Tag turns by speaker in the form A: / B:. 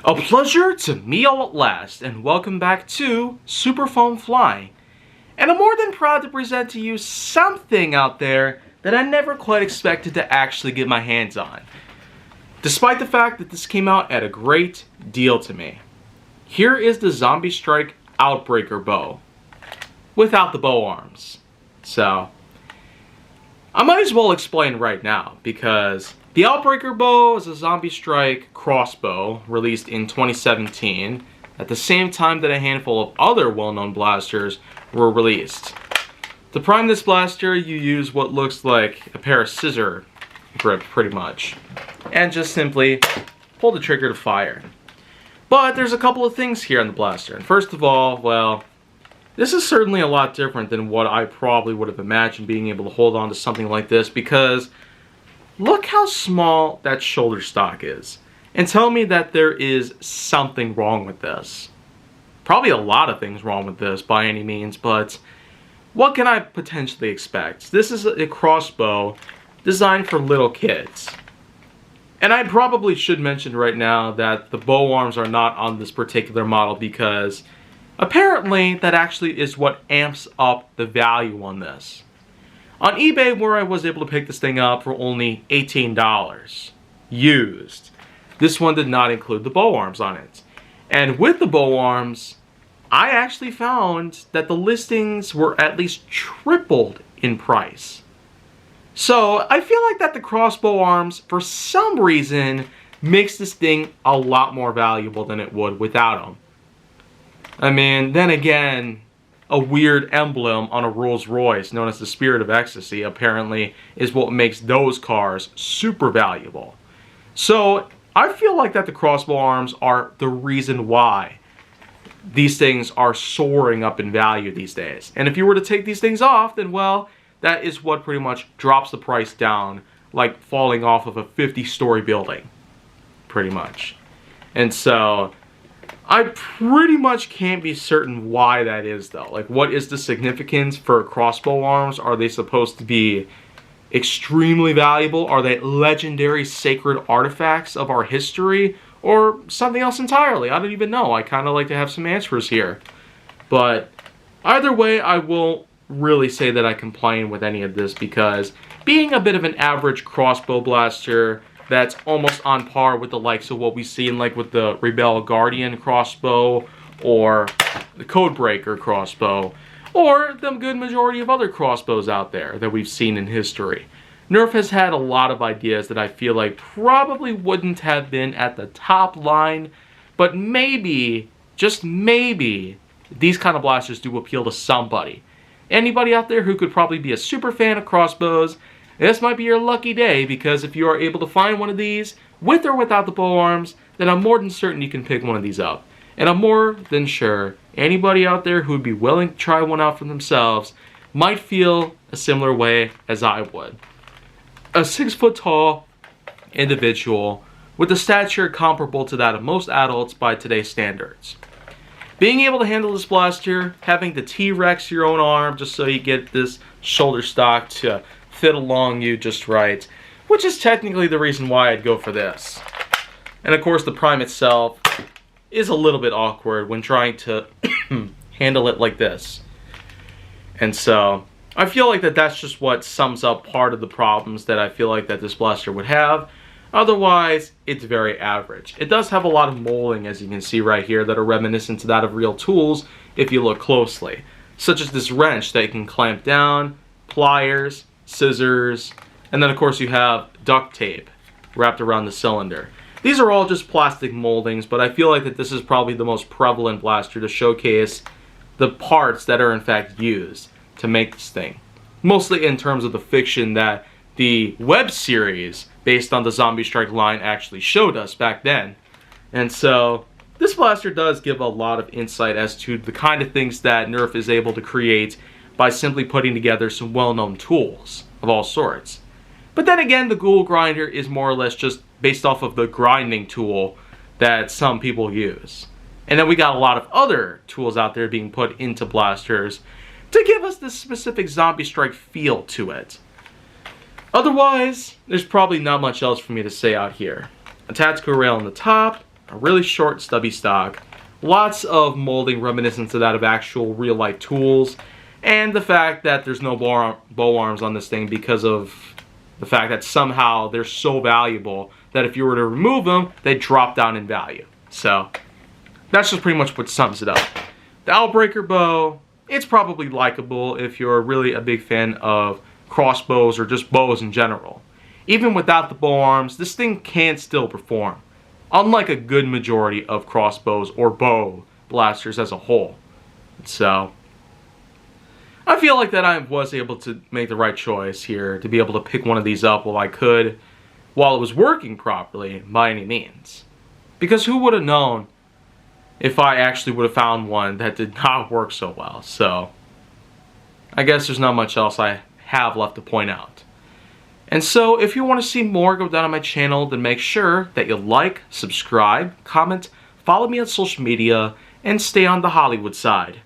A: A pleasure to meet all at last, and welcome back to Super Foam Flying. And I'm more than proud to present to you something out there that I never quite expected to actually get my hands on. Despite the fact that this came out at a great deal to me. Here is the Zombie Strike Outbreaker bow. Without the bow arms. So, I might as well explain right now, because the Outbreaker bow is a Zombie Strike crossbow released in 2017, at the same time that a handful of other well-known blasters were released. To prime this blaster, you use what looks like a pair of scissor grip, pretty much, and just simply pull the trigger to fire. But there's a couple of things here on the blaster. And first of all, well, this is certainly a lot different than what I probably would have imagined being able to hold on to something like this, because look how small that shoulder stock is. And tell me that there is something wrong with this. Probably a lot of things wrong with this by any means, but what can I potentially expect? This is a crossbow designed for little kids. And I probably should mention right now that the bow arms are not on this particular model, because apparently that actually is what amps up the value on this. On eBay, where I was able to pick this thing up for only $18 used, this one did not include the bow arms on it. And with the bow arms, I actually found that the listings were at least tripled in price. So I feel like that the crossbow arms, for some reason, makes this thing a lot more valuable than it would without them. I mean, then again, a weird emblem on a Rolls Royce known as the Spirit of Ecstasy apparently is what makes those cars super valuable. So I feel like that the crossbow arms are the reason why these things are soaring up in value these days. And if you were to take these things off, then well, that is what pretty much drops the price down, like falling off of a 50-story building, pretty much. And so I pretty much can't be certain why that is, though. Like, what is the significance for crossbow arms? Are they supposed to be extremely valuable? Are they legendary sacred artifacts of our history? Or something else entirely? I don't even know. I kind of like to have some answers here. But either way, I won't really say that I complain with any of this, because being a bit of an average crossbow blaster that's almost on par with the likes of what we've seen, like with the Rebel Guardian crossbow, or the Codebreaker crossbow, or the good majority of other crossbows out there that we've seen in history. Nerf has had a lot of ideas that I feel like probably wouldn't have been at the top line, but maybe, just maybe, these kind of blasters do appeal to somebody. Anybody out there who could probably be a super fan of crossbows, this might be your lucky day, because if you are able to find one of these, with or without the bow arms, then I'm more than certain you can pick one of these up. And I'm more than sure anybody out there who would be willing to try one out for themselves might feel a similar way as I would. A 6-foot-tall individual with a stature comparable to that of most adults by today's standards. Being able to handle this blaster, having to T-Rex your own arm just so you get this shoulder stock to fit along you just right, which is technically the reason why I'd go for this. And of course the prime itself is a little bit awkward when trying to handle it like this. And so I feel like that that's just what sums up part of the problems that I feel like that this blaster would have. Otherwise, it's very average. It does have a lot of molding, as you can see right here, that are reminiscent to that of real tools if you look closely. Such as this wrench that you can clamp down, pliers, scissors, and then of course you have duct tape wrapped around the cylinder. These are all just plastic moldings, but I feel like that this is probably the most prevalent blaster to showcase the parts that are in fact used to make this thing. Mostly in terms of the fiction that the web series based on the Zombie Strike line actually showed us back then. And so this blaster does give a lot of insight as to the kind of things that Nerf is able to create by simply putting together some well-known tools of all sorts. But then again, the Ghoul Grinder is more or less just based off of the grinding tool that some people use. And then we got a lot of other tools out there being put into blasters to give us this specific Zombie Strike feel to it. Otherwise, there's probably not much else for me to say out here. A tactical rail on the top, A really short, stubby stock. Lots of molding reminiscent of that of actual real-life tools. And the fact that there's no bow arms on this thing because of the fact that somehow they're so valuable that if you were to remove them, they drop down in value. So that's just pretty much what sums it up. The Outbreaker bow, it's probably likable if you're really a big fan of crossbows or just bows in general. Even without the bow arms, this thing can still perform, unlike a good majority of crossbows or bow blasters as a whole. So I feel like that I was able to make the right choice here to be able to pick one of these up while it was working properly by any means. Because who would have known if I actually would have found one that did not work so well. So I guess there's not much else I have left to point out. And so if you want to see more go down on my channel, then make sure that you like, subscribe, comment, follow me on social media, and stay on the Hollywood side.